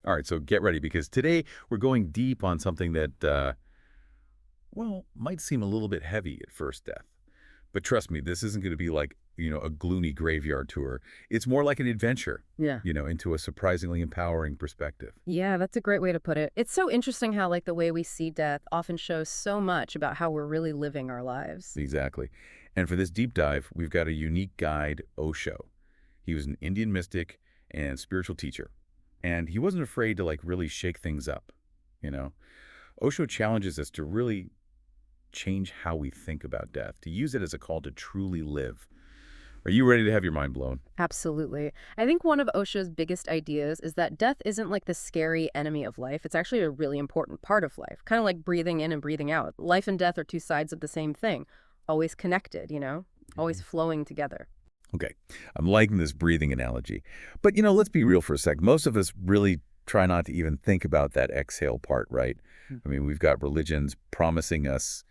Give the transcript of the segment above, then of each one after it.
All right, so get ready because today we're going deep on something that, well, might seem a little bit heavy at first, death. But trust me, this isn't going to be like, a gloomy graveyard tour. It's more like an adventure, Yeah. into a surprisingly empowering perspective. Yeah, that's a great way to put it. It's so interesting how, like, the way we see death often shows so much about how we're really living our lives. Exactly. And for this deep dive, we've got a unique guide, Osho. He was an Indian mystic and spiritual teacher. And he wasn't afraid to, like, really shake things up, you know? Osho challenges us to really change how we think about death, to use it as a call to truly live. Are you ready to have your mind blown? Absolutely. I think one of Osho's biggest ideas is that death isn't like the scary enemy of life. It's actually a really important part of life, kind of like breathing in and breathing out. Life and death are two sides of the same thing, always connected, always flowing together. Okay, I'm liking this breathing analogy. But, let's be real for a sec. Most of us really try not to even think about that exhale part, right? Mm. I mean, we've got religions promising us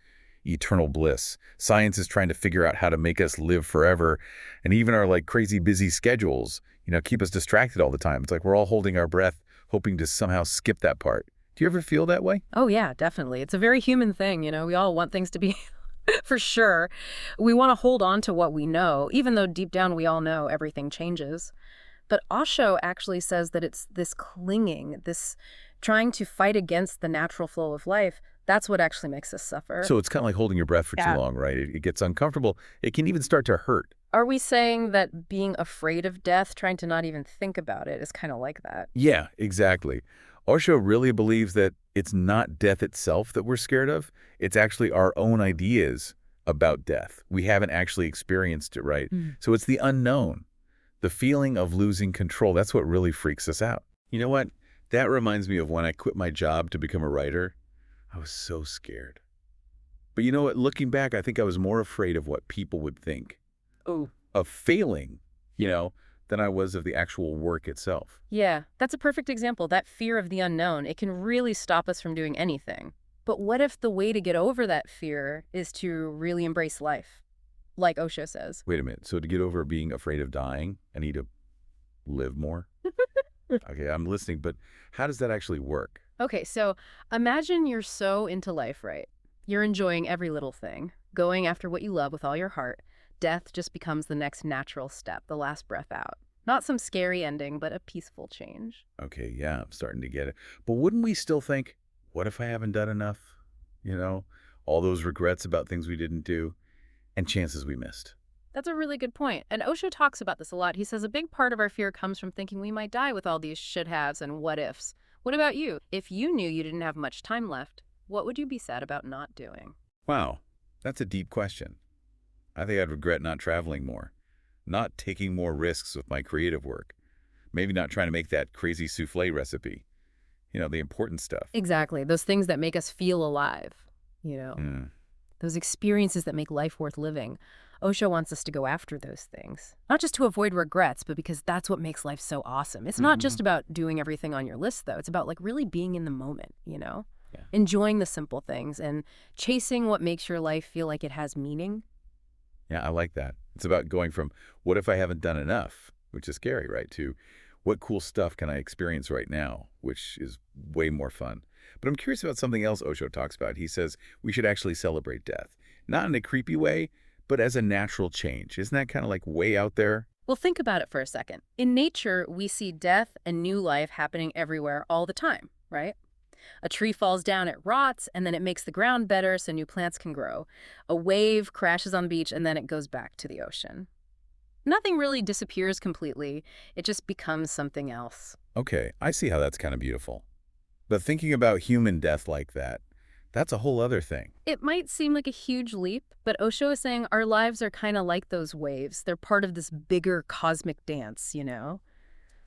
eternal bliss. Science is trying to figure out how to make us live forever. And even our, like, crazy busy schedules, keep us distracted all the time. It's like we're all holding our breath, hoping to somehow skip that part. Do you ever feel that way? Oh, yeah, definitely. It's a very human thing, We all want things to be for sure. We want to hold on to what we know, even though deep down we all know everything changes. But Osho actually says that it's this clinging, this trying to fight against the natural flow of life, that's what actually makes us suffer. So it's kind of like holding your breath for too Yeah. long, right? It gets uncomfortable. It can even start to hurt. Are we saying that being afraid of death, trying to not even think about it, is kind of like that? Yeah, exactly. Osho really believes that it's not death itself that we're scared of. It's actually our own ideas about death. We haven't actually experienced it, right? Mm. So it's the unknown, the feeling of losing control. That's what really freaks us out. You know what? That reminds me of when I quit my job to become a writer. I was so scared. But you know what? Looking back, I think I was more afraid of what people would think, Oh. of failing, than I was of the actual work itself. Yeah, that's a perfect example. That fear of the unknown, it can really stop us from doing anything. But what if the way to get over that fear is to really embrace life, like Osho says? Wait a minute. So to get over being afraid of dying, I need to live more? Okay, I'm listening, but how does that actually work? Okay, so imagine you're so into life, right? You're enjoying every little thing, going after what you love with all your heart. Death just becomes the next natural step, the last breath out. Not some scary ending, but a peaceful change. Okay, yeah, I'm starting to get it. But wouldn't we still think, what if I haven't done enough? You know, all those regrets about things we didn't do and chances we missed. That's a really good point. And Osho talks about this a lot. He says a big part of our fear comes from thinking we might die with all these should-haves and what-ifs. What about you? If you knew you didn't have much time left, what would you be sad about not doing? Wow, that's a deep question. I think I'd regret not traveling more, not taking more risks with my creative work, maybe not trying to make that crazy souffle recipe, the important stuff. Exactly. Those things that make us feel alive, you know, Mm. those experiences that make life worth living. Osho wants us to go after those things, not just to avoid regrets, but because that's what makes life so awesome. It's not just about doing everything on your list, though. It's about like really being in the moment, Yeah. enjoying the simple things and chasing what makes your life feel like it has meaning. Yeah, I like that. It's about going from what if I haven't done enough, which is scary, right, to what cool stuff can I experience right now, which is way more fun. But I'm curious about something else Osho talks about. He says we should actually celebrate death, not in a creepy way, but as a natural change. Isn't that kind of like way out there? Well, think about it for a second. In nature, we see death and new life happening everywhere all the time, right? A tree falls down, it rots, and then it makes the ground better so new plants can grow. A wave crashes on the beach, and then it goes back to the ocean. Nothing really disappears completely. It just becomes something else. Okay, I see how that's kind of beautiful. But thinking about human death like that, that's a whole other thing. It might seem like a huge leap, but Osho is saying our lives are kind of like those waves. They're part of this bigger cosmic dance,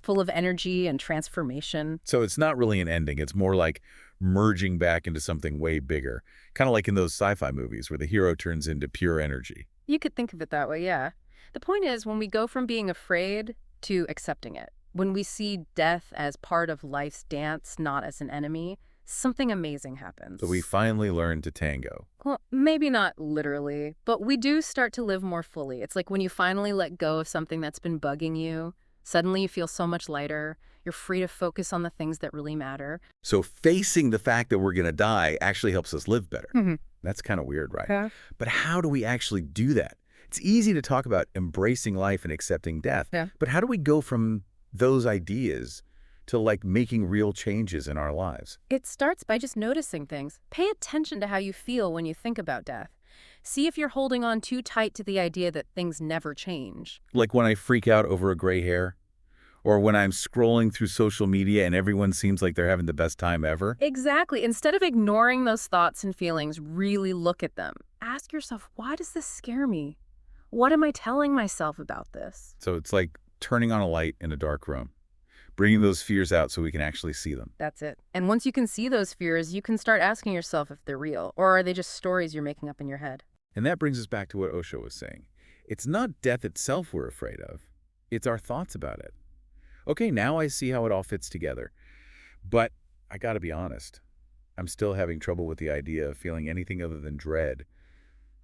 full of energy and transformation. So it's not really an ending. It's more like merging back into something way bigger, kind of like in those sci-fi movies where the hero turns into pure energy. You could think of it that way, yeah. The point is, when we go from being afraid to accepting it, when we see death as part of life's dance, not as an enemy, something amazing happens. So we finally learn to tango. Well, maybe not literally, but we do start to live more fully. It's like when you finally let go of something that's been bugging you, suddenly you feel so much lighter. You're free to focus on the things that really matter. So facing the fact that we're going to die actually helps us live better. Hmm. That's kind of weird, right? Yeah. But how do we actually do that? It's easy to talk about embracing life and accepting death, Yeah. but how do we go from those ideas to like making real changes in our lives? It starts by just noticing things. Pay attention to how you feel when you think about death. See if you're holding on too tight to the idea that things never change. Like when I freak out over a gray hair, or when I'm scrolling through social media and everyone seems like they're having the best time ever. Exactly. Instead of ignoring those thoughts and feelings, really look at them. Ask yourself, why does this scare me? What am I telling myself about this? So it's like turning on a light in a dark room, bringing those fears out so we can actually see them. That's it. And once you can see those fears, you can start asking yourself if they're real, or are they just stories you're making up in your head? And that brings us back to what Osho was saying. It's not death itself we're afraid of. It's our thoughts about it. Okay, now I see how it all fits together. But I got to be honest. I'm still having trouble with the idea of feeling anything other than dread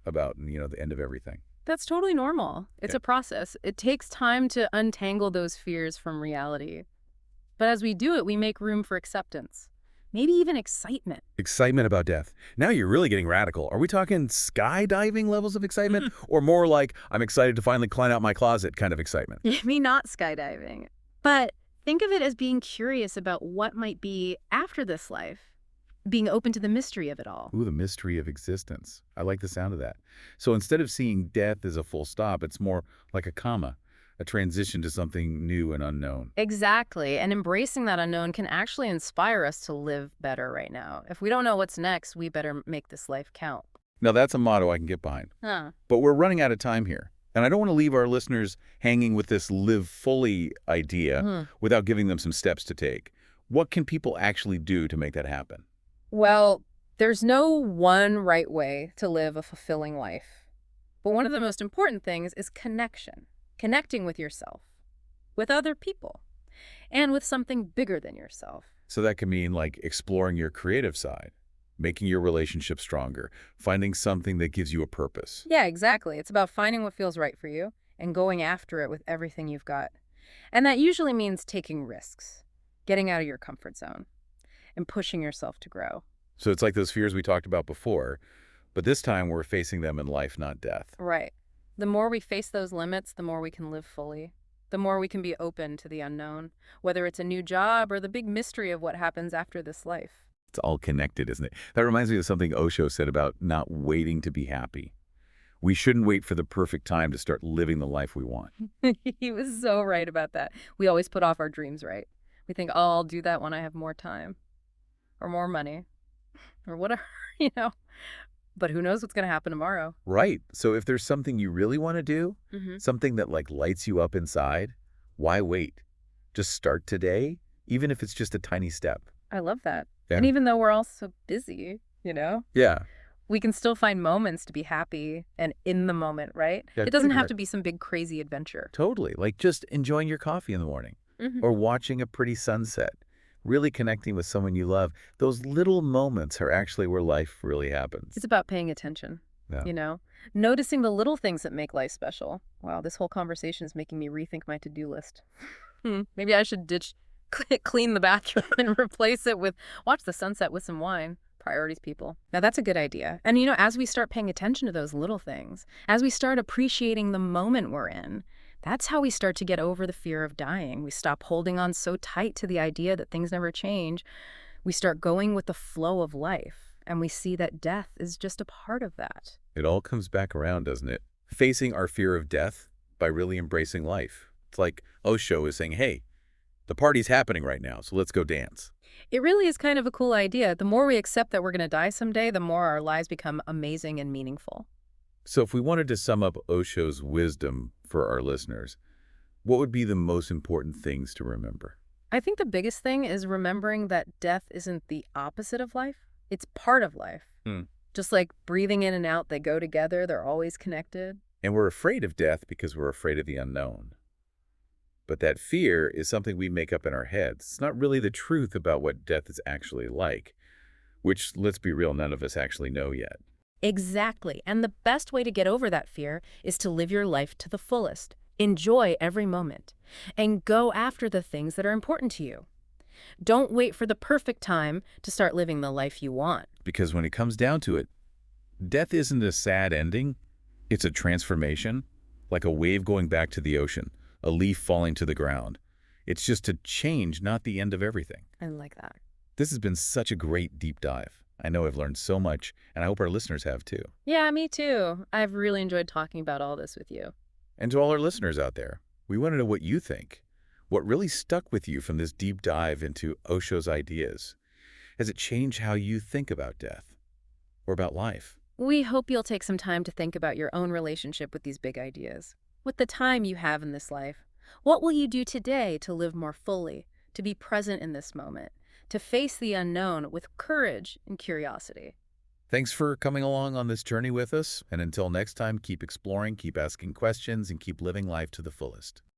about, the end of everything. That's totally normal. It's Yeah. a process. It takes time to untangle those fears from reality. But as we do it, we make room for acceptance, maybe even excitement. Excitement about death. Now you're really getting radical. Are we talking skydiving levels of excitement or more like I'm excited to finally climb out my closet kind of excitement? Maybe not skydiving, but think of it as being curious about what might be after this life, being open to the mystery of it all. Ooh, the mystery of existence. I like the sound of that. So instead of seeing death as a full stop, it's more like a comma, a transition to something new and unknown. Exactly, and embracing that unknown can actually inspire us to live better right now. If we don't know what's next, we better make this life count. Now that's a motto I can get behind. Huh. But we're running out of time here. And I don't want to leave our listeners hanging with this live fully idea without giving them some steps to take. What can people actually do to make that happen? Well, there's no one right way to live a fulfilling life. But one of the most important things is connection. Connecting with yourself, with other people, and with something bigger than yourself. So that can mean like exploring your creative side, making your relationship stronger, finding something that gives you a purpose. Yeah, exactly. It's about finding what feels right for you and going after it with everything you've got. And that usually means taking risks, getting out of your comfort zone, and pushing yourself to grow. So it's like those fears we talked about before, but this time we're facing them in life, not death. Right. The more we face those limits, the more we can live fully. The more we can be open to the unknown, whether it's a new job or the big mystery of what happens after this life. It's all connected, isn't it? That reminds me of something Osho said about not waiting to be happy. We shouldn't wait for the perfect time to start living the life we want. He was so right about that. We always put off our dreams, right? We think, oh, I'll do that when I have more time or more money or whatever, you know. But who knows what's going to happen tomorrow? Right. So if there's something you really want to do, Mm-hmm. something that like lights you up inside, why wait? Just start today, even if it's just a tiny step. I love that. Yeah. And even though we're all so busy, Yeah. we can still find moments to be happy and in the moment, right? Yeah, It doesn't pretty have correct. to be some big crazy adventure. Totally. Like just enjoying your coffee in the morning Mhm. or watching a pretty sunset, really connecting with someone you love. Those little moments are actually where life really happens. It's about paying attention, Yeah. noticing the little things that make life special. Wow, this whole conversation is making me rethink my to-do list. Maybe I should clean the bathroom and replace it with watch the sunset with some wine. Priorities, people. Now, that's a good idea. And, as we start paying attention to those little things, as we start appreciating the moment we're in, that's how we start to get over the fear of dying. We stop holding on so tight to the idea that things never change. We start going with the flow of life, and we see that death is just a part of that. It all comes back around, doesn't it? Facing our fear of death by really embracing life. It's like Osho is saying, hey, the party's happening right now, so let's go dance. It really is kind of a cool idea. The more we accept that we're going to die someday, the more our lives become amazing and meaningful. So if we wanted to sum up Osho's wisdom for our listeners, what would be the most important things to remember? I think the biggest thing is remembering that death isn't the opposite of life. It's part of life. Just like breathing in and out, they go together. They're always connected. And we're afraid of death because we're afraid of the unknown. But that fear is something we make up in our heads. It's not really the truth about what death is actually like, which, let's be real, none of us actually know yet. Exactly. And the best way to get over that fear is to live your life to the fullest. Enjoy every moment and go after the things that are important to you. Don't wait for the perfect time to start living the life you want. Because when it comes down to it, death isn't a sad ending. It's a transformation, like a wave going back to the ocean, a leaf falling to the ground. It's just a change, not the end of everything. I like that. This has been such a great deep dive. I know I've learned so much, and I hope our listeners have too. Yeah, me too. I've really enjoyed talking about all this with you. And to all our listeners out there, we want to know what you think. What really stuck with you from this deep dive into Osho's ideas? Has it changed how you think about death or about life? We hope you'll take some time to think about your own relationship with these big ideas. With the time you have in this life, what will you do today to live more fully, to be present in this moment, to face the unknown with courage and curiosity? Thanks for coming along on this journey with us, and until next time, keep exploring, keep asking questions, and keep living life to the fullest.